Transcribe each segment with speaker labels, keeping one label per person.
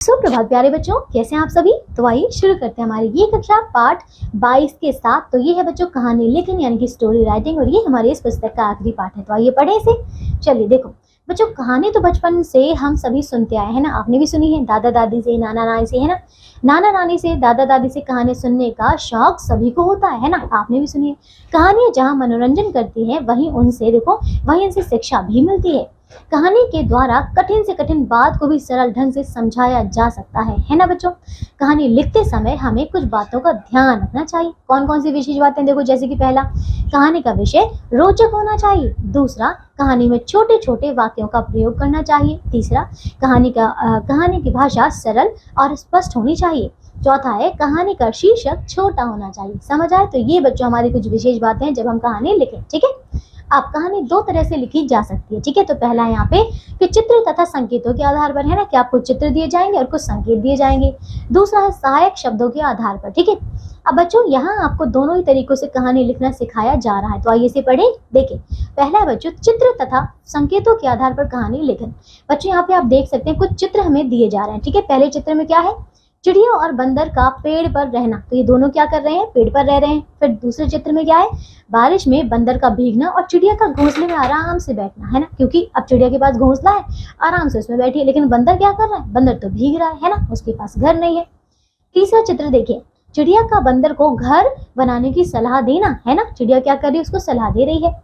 Speaker 1: सुप्रभात प्यारे बच्चों, कैसे हैं आप सभी। तो आइए शुरू करते हैं हमारी ये कक्षा पाठ 22 के साथ। तो ये है बच्चों कहानी लेखन यानी कि स्टोरी राइटिंग, और ये हमारे इस पुस्तक का आखिरी पाठ है। तो आइए पढ़े इसे। चलिए देखो बच्चों, कहानी तो बचपन से हम सभी सुनते आए हैं ना। आपने भी सुनी है, दादा दादी से, नाना नानी से, है ना। नाना नानी से, दादा दादी से कहानी सुनने का शौक सभी को होता है ना। आपने भी सुनी है। कहानियां जहाँ मनोरंजन करती है वहीं उनसे शिक्षा भी मिलती है। कहानी के द्वारा कठिन से कठिन बात को भी सरल ढंग से समझाया जा सकता है ना बच्चों। कहानी लिखते समय हमें कुछ बातों का ध्यान रखना चाहिए। कौन कौन सी विशेष बातें, देखो जैसे कि पहला, कहानी का विषय रोचक होना चाहिए। दूसरा, कहानी में छोटे छोटे वाक्यों का प्रयोग करना चाहिए। तीसरा, कहानी की भाषा सरल और स्पष्ट होनी चाहिए। चौथा है, कहानी का शीर्षक छोटा होना चाहिए। समझ आए। तो ये बच्चों हमारी कुछ विशेष बातें हैं जब हम कहानी लिखें। ठीक है। अब कहानी दो तरह से लिखी जा सकती है। ठीक है। तो पहला है यहाँ पे कि चित्र तथा संकेतों के आधार पर, है ना, कि आपको चित्र दिए जाएंगे और कुछ संकेत दिए जाएंगे। दूसरा है सहायक शब्दों के आधार पर। ठीक है। अब बच्चों यहाँ आपको दोनों ही तरीकों से कहानी लिखना सिखाया जा रहा है। तो आइए इसे पढ़ें। देखिए, पहला है बच्चों चित्र तथा संकेतों के आधार पर कहानी लेखन। बच्चों यहाँ पे आप देख सकते हैं कुछ चित्र हमें दिए जा रहे हैं। ठीक है। पहले चित्र में क्या है, चिड़िया और बंदर का पेड़ पर रहना। तो ये दोनों क्या कर रहे हैं, पेड़ पर रह रहे हैं। फिर दूसरे चित्र में क्या है, बारिश में बंदर का भीगना और चिड़िया का घोंसले में आराम से बैठना, है ना। क्योंकि अब चिड़िया के पास घोंसला है, आराम से उसमें बैठी है, लेकिन बंदर क्या कर रहा है, बंदर तो भीग रहा है ना, उसके पास घर नहीं है। तीसरा चित्र देखिए, चिड़िया का बंदर को घर बनाने की सलाह देना, है ना। चिड़िया क्या कर रही है, उसको सलाह दे रही है।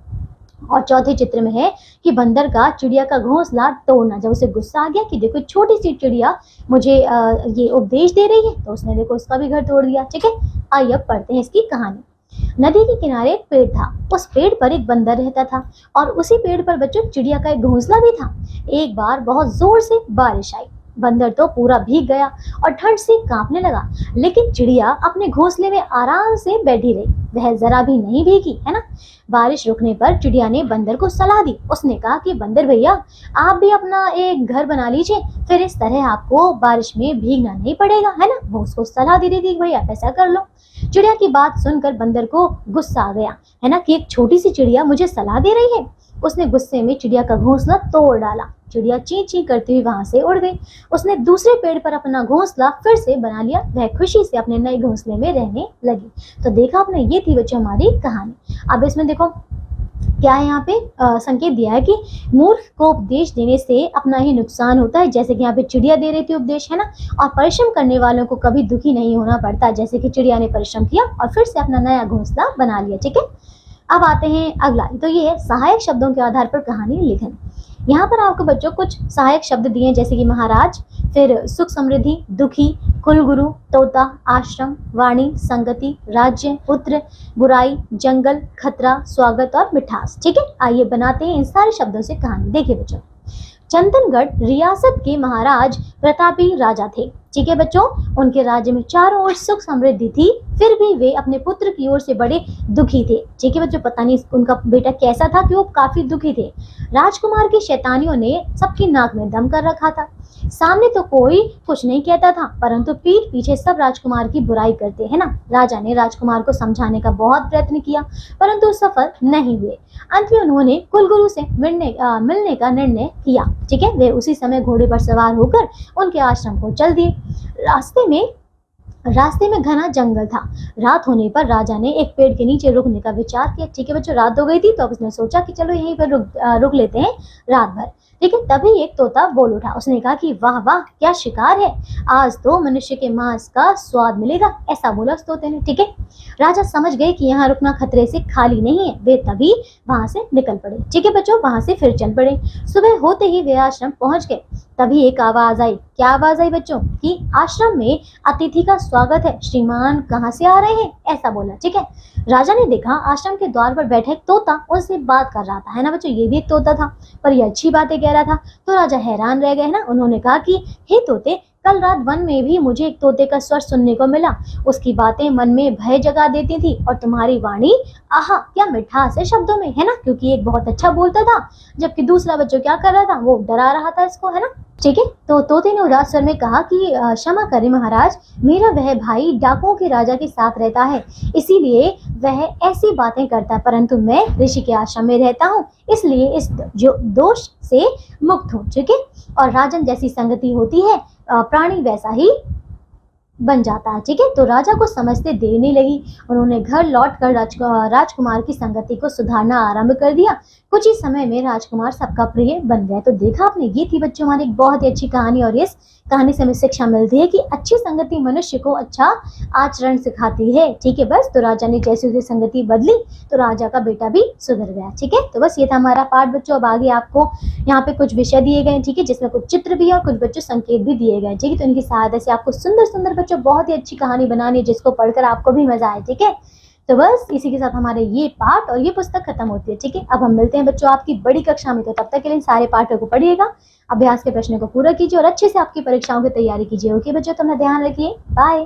Speaker 1: और चौथे चित्र में है कि बंदर का चिड़िया का घोंसला तोड़ना। जब उसे गुस्सा आ गया कि देखो छोटी सी चिड़िया मुझे ये उपदेश दे रही है, तो उसने देखो उसका भी घर तोड़ दिया। ठीक है। आइए अब पढ़ते हैं इसकी कहानी। नदी के किनारे एक पेड़ था। उस पेड़ पर एक बंदर रहता था और उसी पेड़ पर बच्चों चिड़िया का एक घोंसला भी था। एक बार बहुत जोर से बारिश आई। बंदर तो पूरा भीग गया और ठंड से कांपने लगा, लेकिन चिड़िया अपने घोंसले में आराम से बैठी रही। वह जरा भी नहीं भीगी, है ना। बारिश रुकने पर चिड़िया ने बंदर को सलाह दी। उसने कहा कि बंदर भैया, आप भी अपना एक घर बना लीजिए, फिर इस तरह आपको बारिश में भीगना नहीं पड़ेगा, है ना। वो उसको सलाह दे रही थी, भैया ऐसा कर लो। चिड़िया की बात सुनकर बंदर को गुस्सा आ गया, है ना, कि एक छोटी सी चिड़िया मुझे सलाह दे रही है। उसने गुस्से में चिड़िया का घोंसला तोड़ डाला। चिड़िया ची ची करती हुई वहां से उड़ गई। उसने दूसरे पेड़ पर अपना घोंसला फिर से बना लिया। वह खुशी से अपने नए घोंसले में रहने लगी। तो देखा आपने, ये थी बच्चों हमारी कहानी। अब इसमें देखो क्या है, यहाँ पे संकेत दिया है कि मूर्ख को उपदेश देने से अपना ही नुकसान होता है। जैसे कि यहाँ पे चिड़िया दे रही थी उपदेश, है ना। और परिश्रम करने वालों को कभी दुखी नहीं होना पड़ता, जैसे कि चिड़िया ने परिश्रम किया और फिर से अपना नया घोंसला बना लिया। ठीक है। अब आते हैं अगला। तो ये है सहायक शब्दों के आधार पर कहानी लेखन। यहाँ पर आपको बच्चों कुछ सहायक शब्द दिए, जैसे कि महाराज, फिर सुख समृद्धि, दुखी, कुलगुरु, तोता, आश्रम, वाणी, संगति, राज्य, पुत्र, बुराई, जंगल, खतरा, स्वागत और मिठास। ठीक है। आइए बनाते हैं इन सारे शब्दों से कहानी। देखिए बच्चों, चंदनगढ़ रियासत के महाराज प्रतापी राजा थे। ठीक है बच्चों, उनके राज्य में चारों ओर सुख समृद्धि थी, फिर भी वे अपने पुत्र की ओर से बड़े दुखी थे। ठीक है बच्चों, पता नहीं उनका बेटा कैसा था कि वो काफी दुखी थे। राजकुमार की शैतानियों ने सबकी नाक में दम कर रखा था। सामने तो कोई कुछ नहीं कहता था, परंतु पीठ पीछे सब राजकुमार की बुराई करते, है ना। राजा ने राजकुमार को समझाने का बहुत प्रयत्न किया, परंतु सफल नहीं हुए। अंत में उन्होंने कुलगुरु से मिलने का निर्णय किया। ठीक है। वे उसी समय घोड़े पर सवार होकर उनके आश्रम को चल दिए। रास्ते में घना जंगल था। रात होने पर राजा ने एक पेड़ के नीचे रुकने का विचार किया। ठीक है बच्चों, रात हो गई थी, तो अब उसने सोचा कि चलो यहीं पर रुक लेते हैं रात भर। ठीक है। तभी एक तोता बोल उठा। उसने कहा कि वाह वाह, क्या शिकार है, आज तो मनुष्य के मांस का स्वाद मिलेगा, ऐसा बोला उस तोते ने। ठीक है। राजा समझ गए कि यहाँ रुकना खतरे से खाली नहीं है। वे तभी वहां से निकल पड़े। ठीक है बच्चों, वहां से फिर चल पड़े। सुबह होते ही वे आश्रम पहुंच गए। तभी एक आवाज आई। क्या आवाज आई बच्चों, कि आश्रम में अतिथि का स्वागत है, श्रीमान कहाँ से आ रहे हैं, ऐसा बोला। ठीक है। राजा ने देखा आश्रम के द्वार पर बैठा एक तोता उनसे बात कर रहा था, है ना बच्चों। ये भी एक तोता था, पर ये अच्छी बातें कह रहा था। तो राजा हैरान रह गए ना। उन्होंने कहा कि हे तोते, कल रात वन में भी मुझे एक तोते का स्वर सुनने को मिला। उसकी बातें मन में भय जगा देती थी, और तुम्हारी वाणी, आहा क्या मिठास है शब्दों में, है ना। क्योंकि एक बहुत अच्छा बोलता था, जबकि दूसरा बच्चों क्या कर रहा था, वो डरा रहा था इसको, है ना। ठीक है। तो तोते ने उदास स्वर में कहा कि क्षमा करें महाराज, मेरा वह भाई डाकुओं के राजा के साथ रहता है, इसीलिए वह ऐसी बातें करता है, परंतु मैं ऋषि के आश्रम में रहता हूँ, इसलिए इस जो दोष से मुक्त हूँ। ठीक है। और राजन जैसी संगति होती है, प्राणी वैसा ही बन जाता है। ठीक है। तो राजा को समझते देर नहीं लगी, उन्होंने घर लौटकर राजकुमार की संगति को सुधारना आरंभ कर दिया। कुछ ही समय में राजकुमार सबका प्रिय बन गए। तो देखा आपने, ये थी बच्चों हमारी एक बहुत ही अच्छी कहानी, और इस कहानी से हमें शिक्षा मिलती है कि अच्छी संगति मनुष्य को अच्छा आचरण सिखाती है। ठीक है। बस तो राजा ने जैसे जैसे संगति बदली तो राजा का बेटा भी सुधर गया। ठीक है। तो बस ये था हमारा पाठ बच्चों। अब आगे आपको यहाँ पे कुछ विषय दिए गए हैं, ठीक है, जिसमें कुछ चित्र भी है और कुछ बच्चों संकेत भी दिए गए हैं। ठीक है। तो इनकी सहायता से आपको सुंदर सुंदर बच्चों बहुत ही अच्छी कहानी बनानी है, जिसको पढ़कर आपको भी मजा आए। ठीक है। तो बस इसी के साथ हमारे ये पाठ और ये पुस्तक खत्म होती है। ठीक है। अब हम मिलते हैं बच्चों आपकी बड़ी कक्षा में, तो तब तक के लिए सारे पाठों को पढ़िएगा, अभ्यास के प्रश्नों को पूरा कीजिए और अच्छे से आपकी परीक्षाओं की तैयारी कीजिए। ओके बच्चों, तो अपना ध्यान रखिए। बाय।